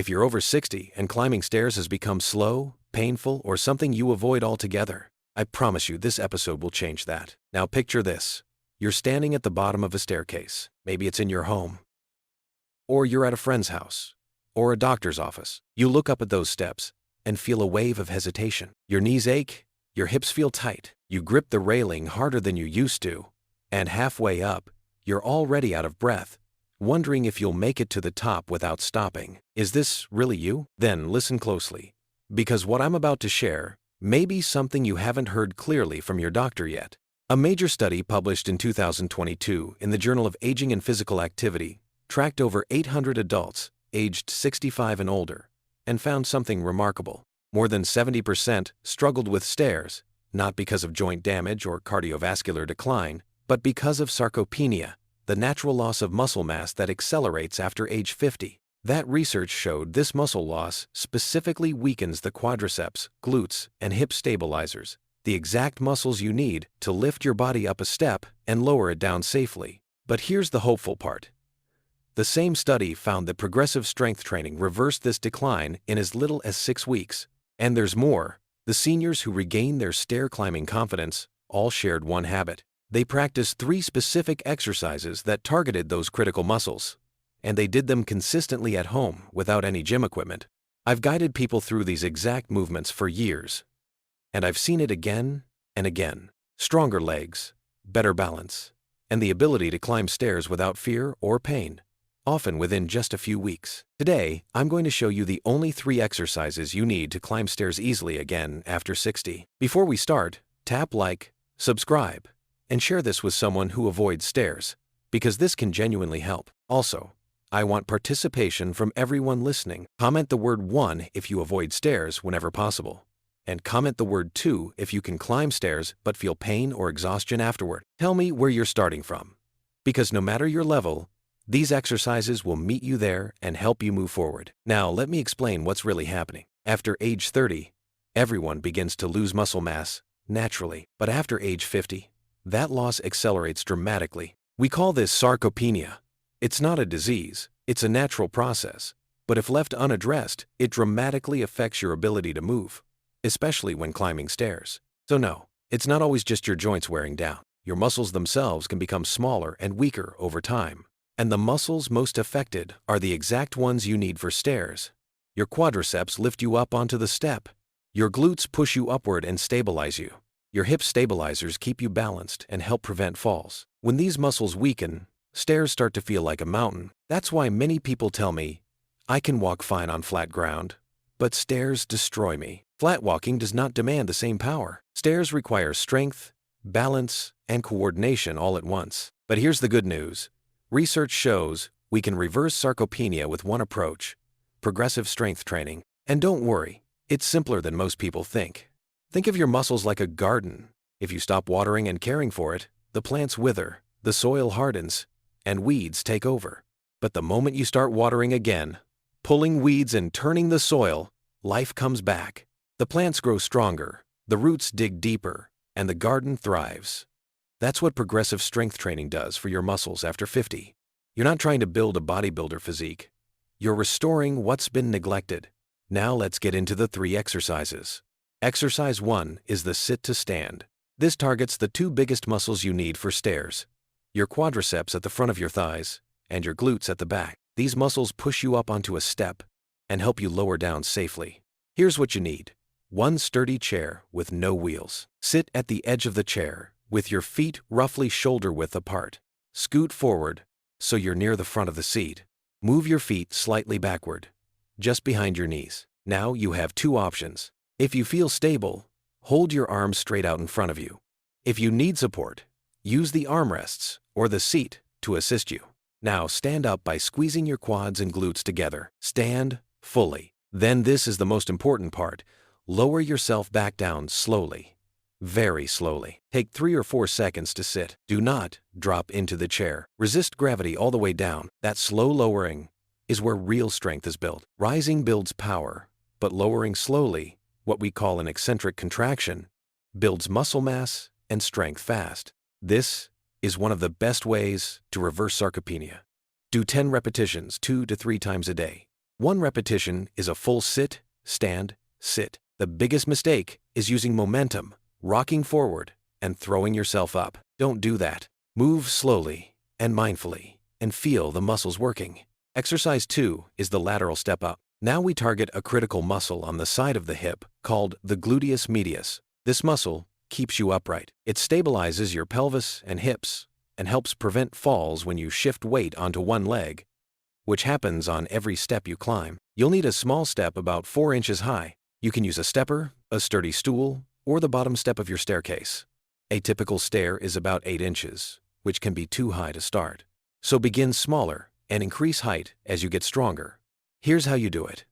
If you're over 60 and climbing stairs has become slow, painful, or something you avoid altogether, I promise you this episode will change that. Now picture this. You're standing at the bottom of a staircase. Maybe it's in your home, or you're at a friend's house, or a doctor's office. You look up at those steps and feel a wave of hesitation. Your knees ache, your hips feel tight, you grip the railing harder than you used to, and halfway up, you're already out of breath, wondering if you'll make it to the top without stopping. Is this really you? Then listen closely, because what I'm about to share may be something you haven't heard clearly from your doctor yet. A major study published in 2022 in the Journal of Aging and Physical Activity tracked over 800 adults aged 65 and older and found something remarkable. More than 70% struggled with stairs, not because of joint damage or cardiovascular decline, but because of sarcopenia, the natural loss of muscle mass that accelerates after age 50. That research showed this muscle loss specifically weakens the quadriceps, glutes, and hip stabilizers, the exact muscles you need to lift your body up a step and lower it down safely. But here's the hopeful part. The same study found that progressive strength training reversed this decline in as little as 6 weeks. And there's more. The seniors who regained their stair climbing confidence all shared one habit. They practiced 3 specific exercises that targeted those critical muscles, and they did them consistently at home without any gym equipment. I've guided people through these exact movements for years, and I've seen it again and again. Stronger legs, better balance, and the ability to climb stairs without fear or pain, often within just a few weeks. Today, I'm going to show you the only 3 exercises you need to climb stairs easily again after 60. Before we start, tap like, subscribe, and share this with someone who avoids stairs, because this can genuinely help. Also, I want participation from everyone listening. Comment the word 1 if you avoid stairs whenever possible, and comment the word 2 if you can climb stairs but feel pain or exhaustion afterward. Tell me where you're starting from, because no matter your level, these exercises will meet you there and help you move forward. Now, let me explain what's really happening. After age 30, everyone begins to lose muscle mass naturally, but after age 50, that loss accelerates dramatically. We call this sarcopenia. It's not a disease, it's a natural process, but if left unaddressed, it dramatically affects your ability to move, especially when climbing stairs. So no, it's not always just your joints wearing down. Your muscles themselves can become smaller and weaker over time. And the muscles most affected are the exact ones you need for stairs. Your quadriceps lift you up onto the step. Your glutes push you upward and stabilize you. Your hip stabilizers keep you balanced and help prevent falls. When these muscles weaken, stairs start to feel like a mountain. That's why many people tell me, I can walk fine on flat ground, but stairs destroy me. Flat walking does not demand the same power. Stairs require strength, balance, and coordination all at once. But here's the good news. Research shows we can reverse sarcopenia with one approach, progressive strength training. And don't worry, it's simpler than most people think. Think of your muscles like a garden. If you stop watering and caring for it, the plants wither, the soil hardens, and weeds take over. But the moment you start watering again, pulling weeds and turning the soil, life comes back. The plants grow stronger, the roots dig deeper, and the garden thrives. That's what progressive strength training does for your muscles after 50. You're not trying to build a bodybuilder physique. You're restoring what's been neglected. Now let's get into the 3 exercises. Exercise 1 is the sit to stand. This targets the 2 biggest muscles you need for stairs, your quadriceps at the front of your thighs and your glutes at the back. These muscles push you up onto a step and help you lower down safely. Here's what you need. 1 sturdy chair with no wheels. Sit at the edge of the chair with your feet roughly shoulder width apart. Scoot forward so you're near the front of the seat. Move your feet slightly backward, just behind your knees. Now you have 2 options. If you feel stable, hold your arms straight out in front of you. If you need support, use the armrests or the seat to assist you. Now stand up by squeezing your quads and glutes together. Stand fully. Then this is the most important part. Lower yourself back down slowly. Very slowly. Take 3 or 4 seconds to sit. Do not drop into the chair. Resist gravity all the way down. That slow lowering is where real strength is built. Rising builds power, but lowering slowly, what we call an eccentric contraction, builds muscle mass and strength fast. This is one of the best ways to reverse sarcopenia. Do 10 repetitions 2 to 3 times a day. 1 repetition is a full sit, stand, sit. The biggest mistake is using momentum, rocking forward, and throwing yourself up. Don't do that. Move slowly and mindfully and feel the muscles working. Exercise 2 is the lateral step up. Now we target a critical muscle on the side of the hip called the gluteus medius. This muscle keeps you upright. It stabilizes your pelvis and hips and helps prevent falls when you shift weight onto one leg, which happens on every step you climb. You'll need a small step about 4 inches high. You can use a stepper, a sturdy stool, or the bottom step of your staircase. A typical stair is about 8 inches, which can be too high to start. So begin smaller and increase height as you get stronger. Here's how you do it.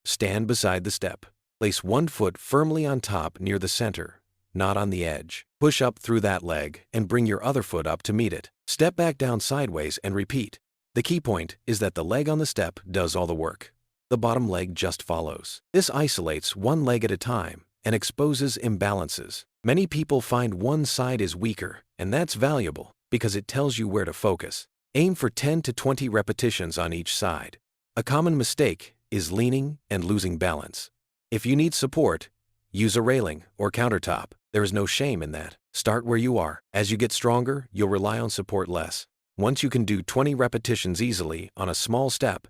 Stand beside the step. Place one foot firmly on top near the center, not on the edge. Push up through that leg and bring your other foot up to meet it. Step back down sideways and repeat. The key point is that the leg on the step does all the work. The bottom leg just follows. This isolates one leg at a time and exposes imbalances. Many people find one side is weaker, and that's valuable because it tells you where to focus. Aim for 10 to 20 repetitions on each side. A common mistake is leaning and losing balance. If you need support, use a railing or countertop. There is no shame in that. Start where you are. As you get stronger, you'll rely on support less. Once you can do 20 repetitions easily on a small step,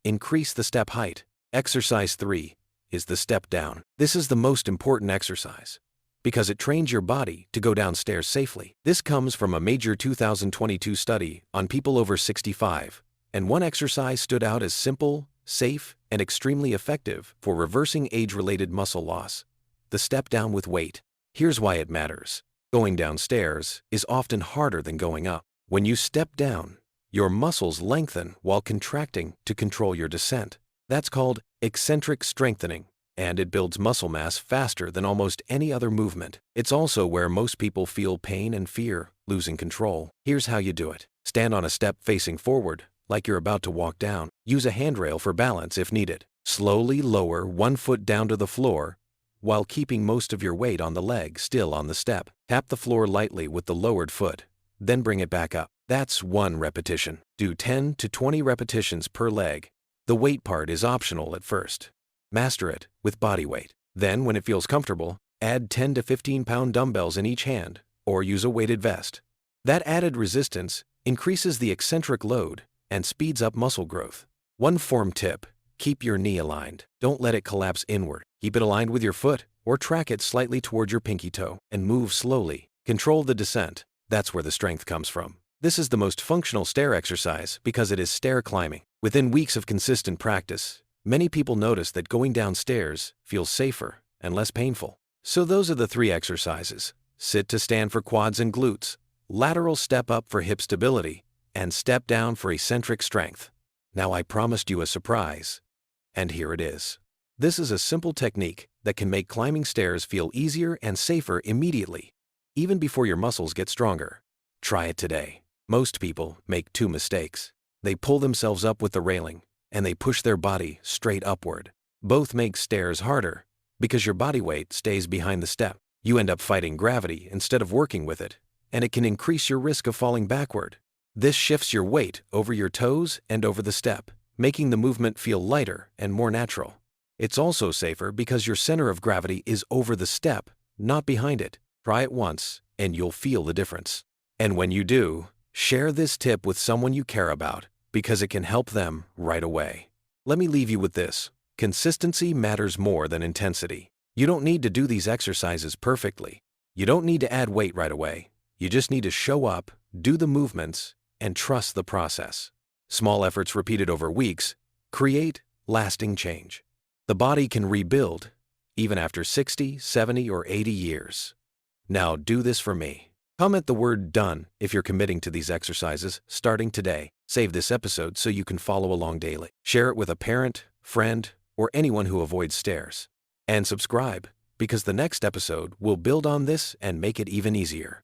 increase the step height. Exercise 3 is the step down. This is the most important exercise because it trains your body to go downstairs safely. This comes from a major 2022 study on people over 65, and one exercise stood out as simple, safe, and extremely effective for reversing age-related muscle loss: the step down with weight. Here's why it matters. Going downstairs is often harder than going up. When you step down, your muscles lengthen while contracting to control your descent. That's called eccentric strengthening, and it builds muscle mass faster than almost any other movement. It's also where most people feel pain and fear, losing control. Here's how you do it. Stand on a step facing forward, like you're about to walk down. Use a handrail for balance if needed. Slowly lower one foot down to the floor while keeping most of your weight on the leg still on the step. Tap the floor lightly with the lowered foot, then bring it back up. That's 1 repetition. Do 10 to 20 repetitions per leg. The weight part is optional at first. Master it with body weight. Then, when it feels comfortable, add 10 to 15-pound dumbbells in each hand or use a weighted vest. That added resistance increases the eccentric load and speeds up muscle growth. One form tip: keep your knee aligned. Don't let it collapse inward. Keep it aligned with your foot or track it slightly toward your pinky toe and move slowly. Control the descent. That's where the strength comes from. This is the most functional stair exercise because it is stair climbing. Within weeks of consistent practice, many people notice that going downstairs feels safer and less painful. So those are the 3 exercises: sit to stand for quads and glutes, lateral step up for hip stability, and step down for eccentric strength. Now I promised you a surprise, and here it is. This is a simple technique that can make climbing stairs feel easier and safer immediately, even before your muscles get stronger. Try it today. Most people make 2 mistakes. They pull themselves up with the railing, and they push their body straight upward. Both make stairs harder because your body weight stays behind the step. You end up fighting gravity instead of working with it, and it can increase your risk of falling backward. This shifts your weight over your toes and over the step, making the movement feel lighter and more natural. It's also safer because your center of gravity is over the step, not behind it. Try it once, and you'll feel the difference. And when you do, share this tip with someone you care about because it can help them right away. Let me leave you with this. Consistency matters more than intensity. You don't need to do these exercises perfectly. You don't need to add weight right away. You just need to show up, do the movements, and trust the process. Small efforts repeated over weeks create lasting change. The body can rebuild even after 60, 70, or 80 years. Now do this for me. Comment the word "done" if you're committing to these exercises starting today. Save this episode so you can follow along daily. Share it with a parent, friend, or anyone who avoids stairs. And subscribe, because the next episode will build on this and make it even easier.